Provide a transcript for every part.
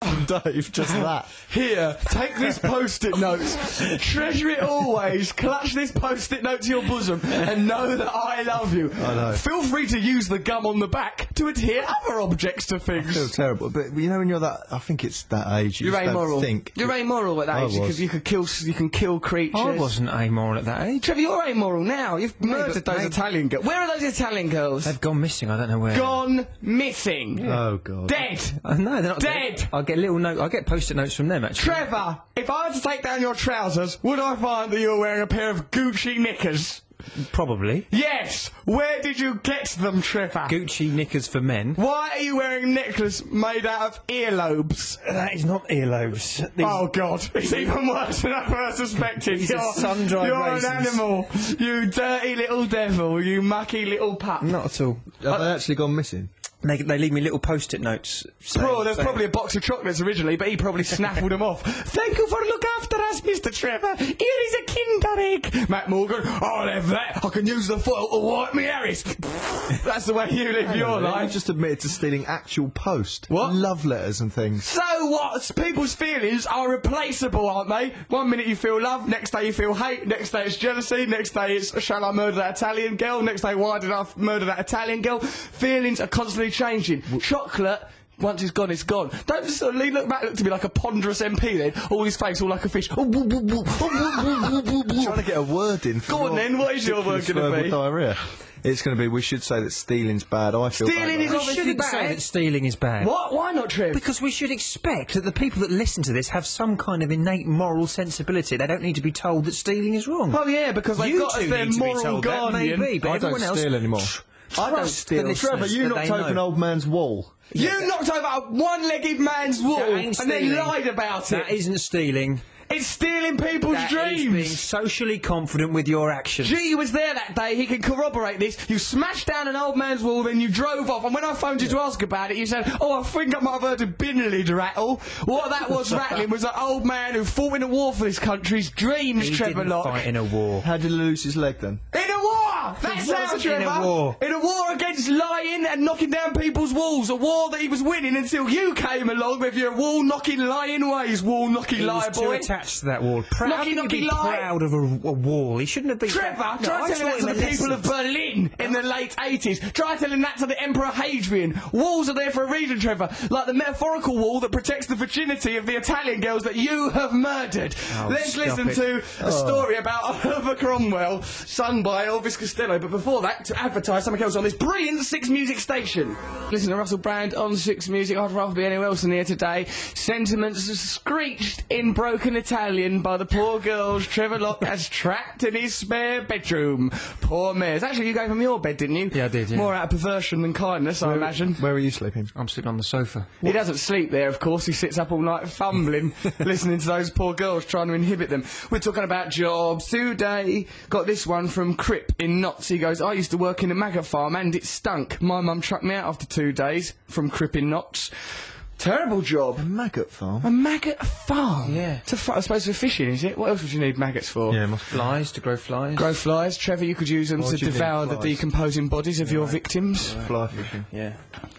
from Dave, just that. Here, take this post-it note. Treasure it always. Clutch this post-it note to your bosom and know that I love you. I know. Feel free to use the gum on the back to adhere other objects to things. I feel terrible, but you know when you're that, I think it's that age, you You're just amoral. don't think. You're amoral at that age because you can kill creatures. I wasn't amoral at that age. Trevor, you're amoral now. You've murdered those Italian girls. Where are those Italian girls? They've gone missing. I don't know where. Gone missing. Oh, God. Dead. No, they're not Dead. I get little note. I get post-it notes from them actually. Trevor, if I had to take down your trousers, would I find that you were wearing a pair of Gucci knickers? Probably. Yes. Where did you get them, Trevor? Gucci knickers for men. Why are you wearing a necklace made out of earlobes? That is not earlobes. Oh, God. It's even worse than I first suspected. These are sun-dried raisins. You're an animal. You dirty little devil. You mucky little pup. Not at all. Have they actually gone missing? They leave me little post-it notes. There's probably a box of chocolates originally, but he probably snaffled them off. Thank you for looking after us, Mr. Trevor. Here is a Kinder egg. Matt Morgan, I'll have that. I can use the foil to wipe me Harris. That's the way you live your life. You just admitted to stealing actual post. What? Love letters and things. So what? People's feelings are replaceable, aren't they? One minute you feel love, next day you feel hate, next day it's jealousy, next day it's shall I murder that Italian girl, next day why did I murder that Italian girl? Feelings are constantly changing. Chocolate, once it's gone, it's gone. Don't just suddenly look to me like a ponderous MP then, all his face all like a fish. Trying to get a word in. Go on then, what is your word going to be? Diarrhea. It's going to be, we should say that stealing's bad. I feel Stealing bad. is We obviously shouldn't say bad. that stealing is bad. What? Why not, Trev? Because we should expect that the people that listen to this have some kind of innate moral sensibility. They don't need to be told that stealing is wrong. Oh yeah, because they've You got two as their need to be moral told that, guardian. maybe, but I everyone don't else steal anymore. I don't trust steal. the listeners Trevor, you that knocked they over know. an old man's wall. You knocked over a one-legged man's wall That ain't and then stealing. lied about it. That isn't stealing. It's stealing people's That is dreams. being socially confident with your actions. G was there that day, he can corroborate this. You smashed down an old man's wall, then you drove off, and when I phoned you to ask about it, you said, oh, I think I might have heard a binlid rattle. What that was rattling was an old man who fought in a war for this country's dreams, He Trevor didn't Locke. fight in a war. How did he lose his leg then? In a war! That's He how, wasn't Trevor! in a war. In a war against lying and knocking down people's walls. A war that he was winning until you came along with your wall-knocking, lying ways, wall-knocking He liar was too boy. attached to that wall. How Knocky, can you knocky, be lie. proud of a wall? He shouldn't have been. Trevor, No, try I telling taught that to him the a people of lesson. Berlin in the late 80s. Try telling that to the Emperor Hadrian. Walls are there for a reason, Trevor. Like the metaphorical wall that protects the virginity of the Italian girls that you have murdered. Let's stop listen it. to a story about Oliver Cromwell, sung by Elvis Costello. But before that, to advertise something else on this brilliant Six Music station. Listen to Russell Brand on Six Music. I'd rather be anywhere else than here today. Sentiments screeched in broken Italian by the poor girls Trevor Locke has trapped in his spare bedroom. Poor mares. Actually, you gave him your bed, didn't you? Yeah, I did, yeah. More out of perversion than kindness, I imagine. Where are you sleeping? I'm sitting on the sofa. He doesn't sleep there, of course. He sits up all night fumbling, listening to those poor girls trying to inhibit them. We're talking about jobs today. Got this one from Crip in Notts. He goes, I used to work in a maggot farm and it stunk. My mum chucked me out after 2 days. From Crip in Notts. Terrible job. A maggot farm? A maggot farm? Yeah. I suppose for fishing, is it? What else would you need maggots for? Yeah, Flies, to grow flies. Grow flies. Trevor, you could use them Why to do you need devour the flies? decomposing bodies of your victims. fly fishing. Yeah.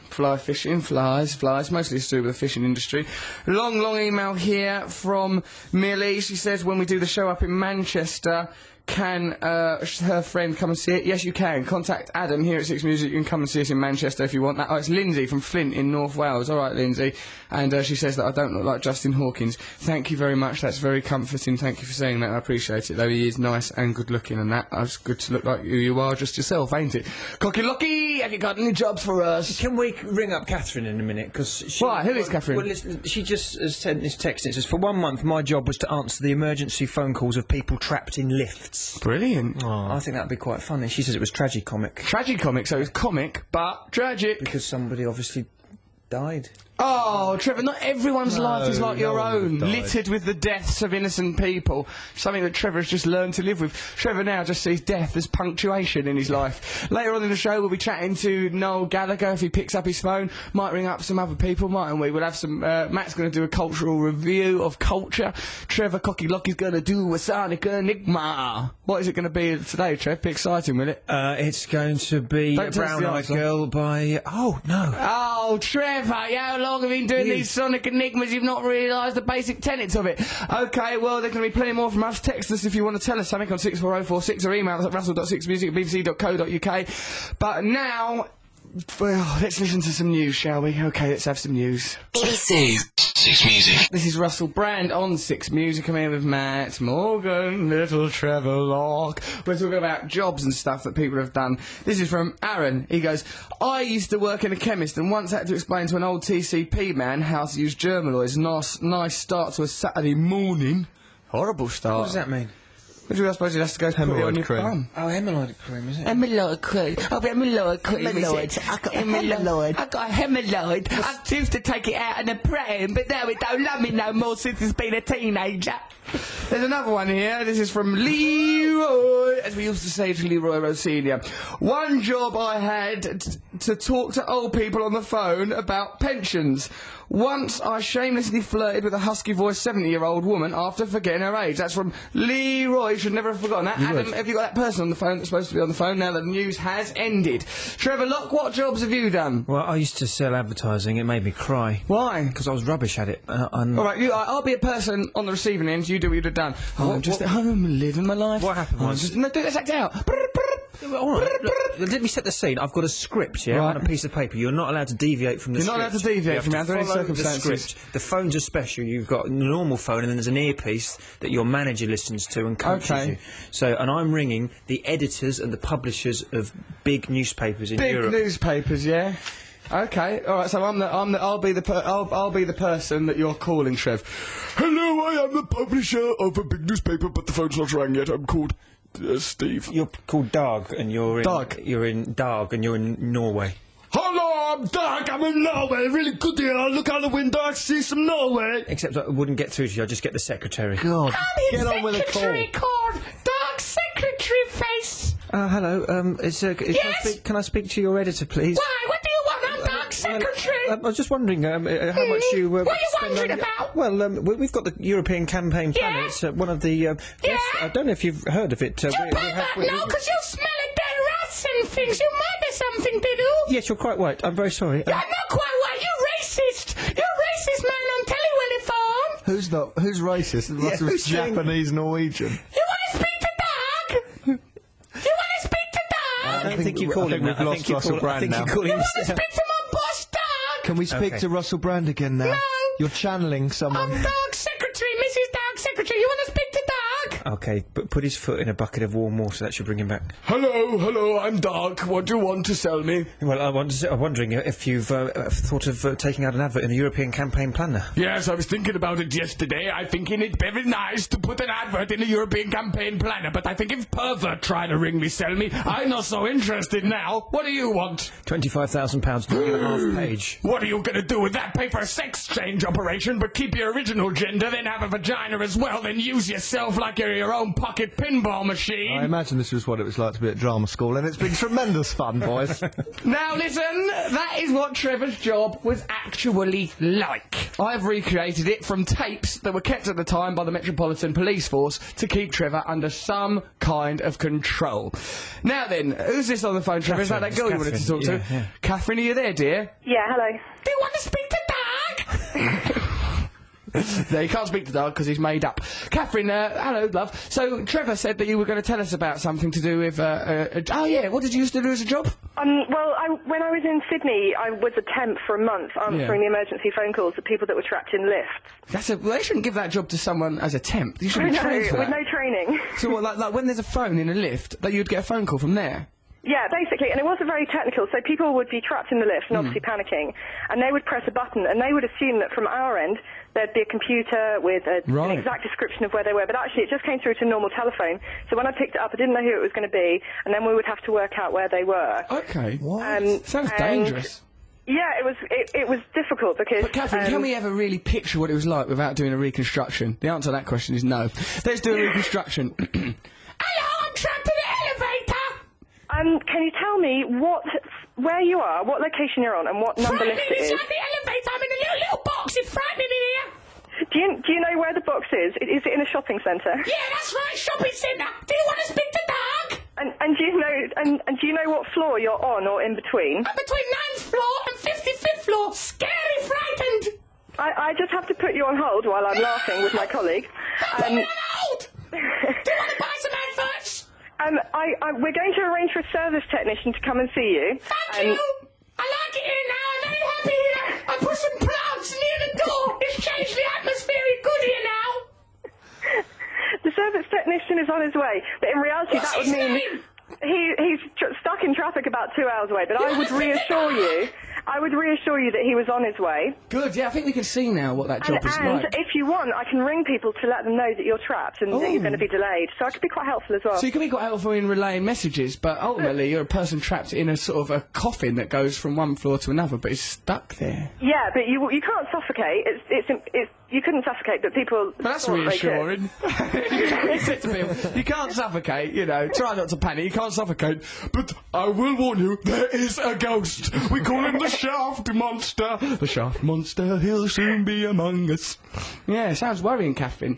Fly fishing, flies, mostly to do with the fishing industry. Long email here from Millie. She says, when we do the show up in Manchester, can her friend come and see it? Yes, you can. Contact Adam here at Six Music. You can come and see us in Manchester if you want that. Oh, it's Lindsay from Flint in North Wales. All right, Lindsay. And she says that I don't look like Justin Hawkins. Thank you very much. That's very comforting. Thank you for saying that. I appreciate it, though. He is nice and good looking and that. It's good to look like who you are just yourself, ain't it? Cocky Locky, have you got any jobs for us? Can we ring up Catherine in a minute? Because she. Why? Who is Catherine? Well, listen, she just has sent this text. It says, for 1 month, my job was to answer the emergency phone calls of people trapped in lifts. Brilliant. I think that'd be quite funny. She says it was tragicomic. Tragicomic, so it's comic, but tragic. Because somebody obviously died. Oh, Trevor, not everyone's life is like your no one own, would have died. littered with the deaths of innocent people. Something that Trevor has just learned to live with. Trevor now just sees death as punctuation in his life. Later on in the show, we'll be chatting to Noel Gallagher if he picks up his phone. Might ring up some other people, mightn't we? We'll have some... Matt's going to do a cultural review of culture. Trevor Cocky Locky's going to do a Sonic Enigma. What is it going to be today, Trev? Be exciting, will it? It's going to be Don't a tell us the brown-eyed answer. girl by... Oh, no. Oh, Trev! clever. How long have you been doing these sonic enigmas? You've not realised the basic tenets of it. OK, well, there's going to be plenty more from us. Text us if you want to tell us something on 64046 or email us at russell.6music@bbc.co.uk. But now, well, let's listen to some news, shall we? OK, let's have some news. BBC Six Music. This is Russell Brand on Six Music. I'm here with Matt Morgan, little Trevor Locke. We're talking about jobs and stuff that people have done. This is from Aaron. He goes, I used to work in a chemist and once had to explain to an old TCP man how to use Germaloids. Nice start to a Saturday morning. Horrible start. What does that mean? What do I suppose it has to go put it on your bum? Oh, hemorrhoid cream, is it? Hemorrhoid cream. I've got hemorrhoid cream. Hemorrhoid. I've got a hemorrhoid. I've got a hemorrhoid. I used to take it out in the pram, but now it don't love me no more since it's been a teenager. There's another one here. This is from Leroy, as we used to say to Leroy Rossini. One job I had to talk to old people on the phone about pensions. Once I shamelessly flirted with a husky-voiced 70-year-old woman after forgetting her age. That's from Leroy. You should never have forgotten that. Adam, have you got that person on the phone that's supposed to be on the phone now that the news has ended? Trevor Locke, what jobs have you done? Well, I used to sell advertising. It made me cry. Why? Because I was rubbish at it. All right, I'll be a person on the receiving end. You do what you'd have done. I'm just at home living my life. What happened was... No, do this act out. All right, look, let me set the scene. I've got a script, yeah, on a piece of paper. You're not allowed to deviate from the script. You're not allowed to deviate from it under any circumstances. The script. The phones are special. You've got a normal phone and then there's an earpiece that your manager listens to and coaches you. So, and I'm ringing the editors and the publishers of big newspapers in Europe. Big newspapers, yeah. Okay, all right. So I'll be the person that you're calling, Trev. Hello, I am the publisher of a big newspaper, but the phone's not rang yet. I'm called Steve. You're called Dag, and you're in Dag. You're in Dag, and you're in Norway. Hello, I'm Dag. I'm in Norway. Really good here. I look out the window. I see some Norway. Except I wouldn't get through to you. I'd just get the secretary. God, get on with the call. Called Dag Secretary Face. Hello. Yes? Can I speak to your editor, please? Why? What do you want? I'm Dag Secretary. I was just wondering how much you... What are you spend wondering on about? Well, we've got the European Campaign Planner. It's one of the... yes, I don't know if you've heard of it. No, because you smell a dead rats and things. You might be something, Biddle. Yes, you're quite right. I'm very sorry. I'm not quite right. You're racist. You're a racist man on telly, Willie Farm. Who's not? Who's racist? It must be Japanese, Norwegian. You want to speak to Dag? You want to speak to Dag? I don't think you call him that. we've lost Russell Brand now. You want to speak to my boss, Dag? Can we speak to Russell Brand again now? No. You're channeling someone. I'm Dag Secretary, Mrs. Dag Secretary. You want to speak to Dag? Okay, but put his foot in a bucket of warm water. That should bring him back. Hello, I'm Dag. What do you want to sell me? Well, I'm wondering if you've thought of taking out an advert in the European Campaign Planner. Yes, I was thinking about it yesterday. I'm thinking it very nice to put an advert in the European Campaign Planner, but I think if pervert trying to ring me, sell me, I'm not so interested now. What do you want? £25,000 to a half page. What are you going to do with that? Pay for a sex change operation, but keep your original gender, then have a vagina as well, then use yourself like you're your own pocket pinball machine. I imagine this was what it was like to be at drama school, and it's been tremendous fun, boys. Now listen, that is what Trevor's job was actually like. I've recreated it from tapes that were kept at the time by the Metropolitan Police Force to keep Trevor under some kind of control. Now then, who's this on the phone, Trevor? Is that girl you wanted to talk to? Yeah. Catherine, are you there, dear? Yeah, hello. Do you want to speak to Dag? No, you can't speak to Doug because he's made up. Catherine, hello, love. So, Trevor said that you were going to tell us about something to do with, oh yeah, what did you used to do as a job? Well, when I was in Sydney, I was a temp for a month answering the emergency phone calls of people that were trapped in lifts. Well, they shouldn't give that job to someone as a temp. You should be trained for that. With no training. So, what, like when there's a phone in a lift, that you'd get a phone call from there? Yeah, basically, and it wasn't very technical, so people would be trapped in the lift and obviously panicking, and they would press a button, and they would assume that from our end, there'd be a computer with an exact description of where they were, but actually it just came through to a normal telephone, so when I picked it up, I didn't know who it was going to be, and then we would have to work out where they were. Okay. What? Sounds dangerous. Yeah, it was difficult because... But Catherine, can we ever really picture what it was like without doing a reconstruction? The answer to that question is no. Let's do a reconstruction. Hello, I'm trapped in the elevator! Can you tell me where you are, what location you're on, and what number lift it is? Inside the elevator, I'm in a little box, it's frightening in here! Do you know where the box is? Is it in a shopping centre? Yeah, that's right, shopping centre! Do you want to speak to Doug? And do you know what floor you're on or in between? I'm between 9th floor and 55th floor, scary frightened. I just have to put you on hold while I'm laughing with my colleague. Put me on hold! Do you want to buy some adverts? We're going to arrange for a service technician to come and see you. Thank you! I like it here now, I'm very happy here. I put some plants near the door. It's changed the atmosphere, it's good here now. The service technician is on his way, but in reality What's that would his mean name? he's stuck in traffic about 2 hours away. But I would reassure you that he was on his way. Good, yeah, I think we can see now what that job is And like. if you want, I can ring people to let them know that you're trapped and that you're going to be delayed. So I could be quite helpful as well. So you can be quite helpful in relaying messages, but ultimately you're a person trapped in a sort of a coffin that goes from one floor to another, but is stuck there. Yeah, but you can't suffocate. You couldn't suffocate, but people. But that's thought they could. reassuring. He said to people, you can't suffocate, you know, try not to panic, you can't suffocate, but I will warn you, there is a ghost. We call him the Shaft Monster. The Shaft Monster, he'll soon be among us. Yeah, sounds worrying, Catherine.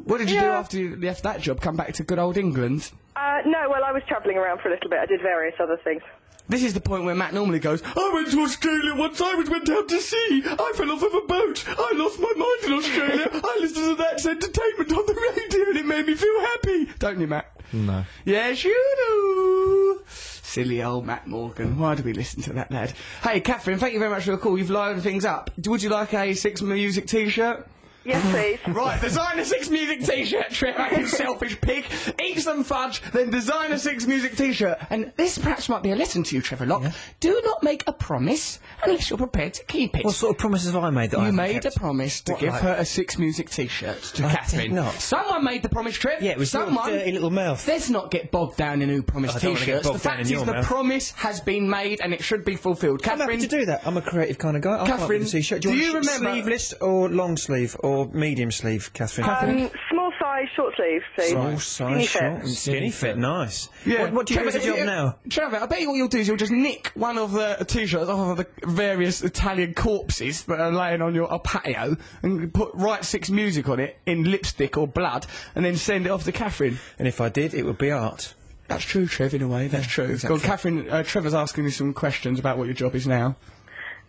What did you do after you left that job? Come back to good old England? No, well, I was travelling around for a little bit. I did various other things. This is the point where Matt normally goes, I went to Australia once, I went out to sea, I fell off of a boat, I lost my mind in Australia, I listened to That's Entertainment on the radio and it made me feel happy. Don't you, Matt? No. Yes, you do. Silly old Matt Morgan. Why do we listen to that lad? Hey, Catherine, thank you very much for the call. You've loaded things up. Would you like a Six Music t-shirt? Yes, please. Right, design a Six Music t-shirt, Trevor, you selfish pig. Eat some fudge, then design a Six Music t-shirt. And this perhaps might be a lesson to you, Trevor Locke. Yeah. Do not make a promise unless you're prepared to keep it. What sort of promises have I made that I haven't made kept? a promise to give her a Six Music t-shirt to Catherine. Did not. Someone made the promise, Trev. Yeah, it was your dirty little mouth. Let's not get bogged down in who promised t-shirts. The fact is the promise has been made and it should be fulfilled. Catherine, I'm happy to do that. I'm a creative kind of guy. I'll Catherine, a t-shirt. do you remember sleeveless or long sleeve or medium sleeve, Catherine? Small size, short sleeve, please. Small size, short, skinny fit, nice. Yeah. What do you do as a job now? Trevor, I bet you what you'll do is you'll just nick one of the t-shirts off of the various Italian corpses that are laying on your patio and write Six Music on it in lipstick or blood and then send it off to Catherine. And if I did, it would be art. That's true, Trev, in a way, that's true. Exactly. Go on, Catherine, Trevor's asking you some questions about what your job is now.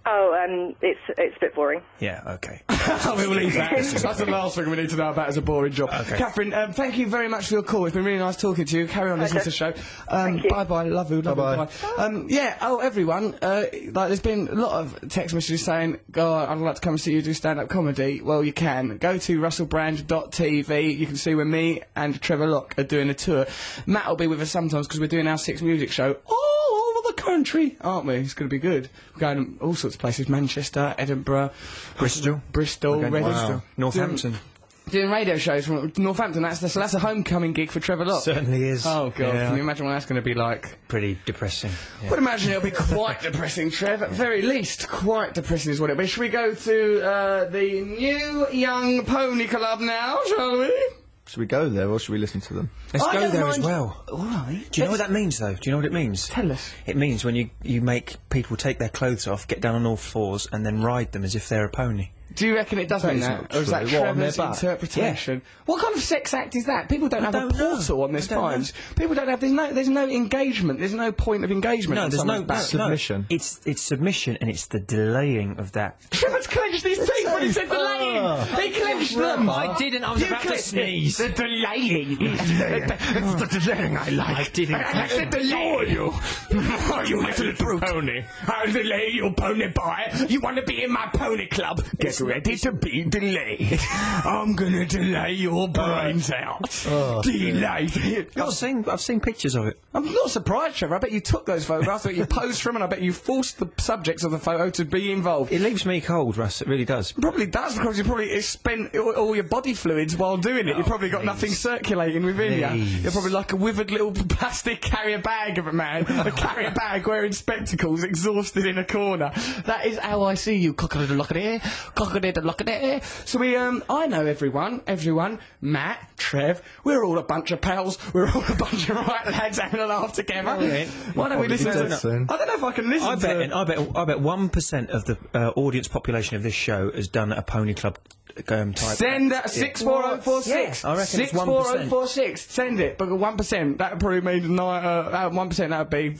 Oh, it's a bit boring. Yeah, okay. We'll leave that. That's the last thing we need to know about as a boring job. Okay. Catherine, thank you very much for your call. It's been really nice talking to you. Carry on listening to the show. Bye-bye. Love you. Bye-bye. Yeah, everyone, there's been a lot of text messages saying, God, I'd like to come and see you do stand-up comedy. Well, you can. Go to russellbrand.tv. You can see where me and Trevor Locke are doing a tour. Matt will be with us sometimes because we're doing our Six Music show all over the country, aren't we? It's going to be good. We're going to all sorts of places. Manchester, Edinburgh, Bristol, Wow. Northampton. Doing radio shows from Northampton. That's a homecoming gig for Trevor Locke. Certainly is. Oh god, can you imagine what that's going to be like? Pretty depressing. Yeah. I would imagine it'll be quite depressing, Trev. At very least, quite depressing is what it'll be. Should we go to the New Young Pony Club now, shall we? Should we go there or should we listen to them? Let's go there as well. All right. Do you know what that means, though? Do you know what it means? Tell us. It means when you make people take their clothes off, get down on all fours, and then ride them as if they're a pony. Do you reckon it does mean that? Or is that Trevor's interpretation? Yeah. What kind of sex act is that? People don't have a portal on their spines. People don't have... There's no engagement. There's no point of engagement. No, there's no submission. It's submission, and it's the delaying of that. Trevor's clenched his teeth when he said delaying. He clenched them. I didn't. I was about to sneeze. The delaying. It's the delaying I like. I didn't. I said delay you. Oh, you little brute. Pony. I'll delay your pony boy. You want to be in my pony club? Get ready to be delayed. I'm gonna delay your brains out. Delayed. I've seen pictures of it. I'm not surprised, Trevor. I bet you took those photographs, that you posed for them, and I bet you forced the subjects of the photo to be involved. It leaves me cold, Russ. It really does. It probably does, because you probably spent all your body fluids while doing it. You've probably got nothing circulating within you. You're probably like a withered little plastic carrier bag of a man. A carrier bag wearing spectacles, exhausted in a corner. That is how I see you. Cock-a-doodle-lock-a-dare. Cock-a-doodle-lock-a-dare. So I know everyone. Matt, Trev, we're all a bunch of pals. We're all a bunch of right lads having a laugh together. Why don't we listen to it? I don't know if I can listen to it. I bet 1% of the audience population of this show has done a pony club type. Send 64046. Yeah, I reckon 64046. Send it, but 1%. That would probably mean 1%. That would be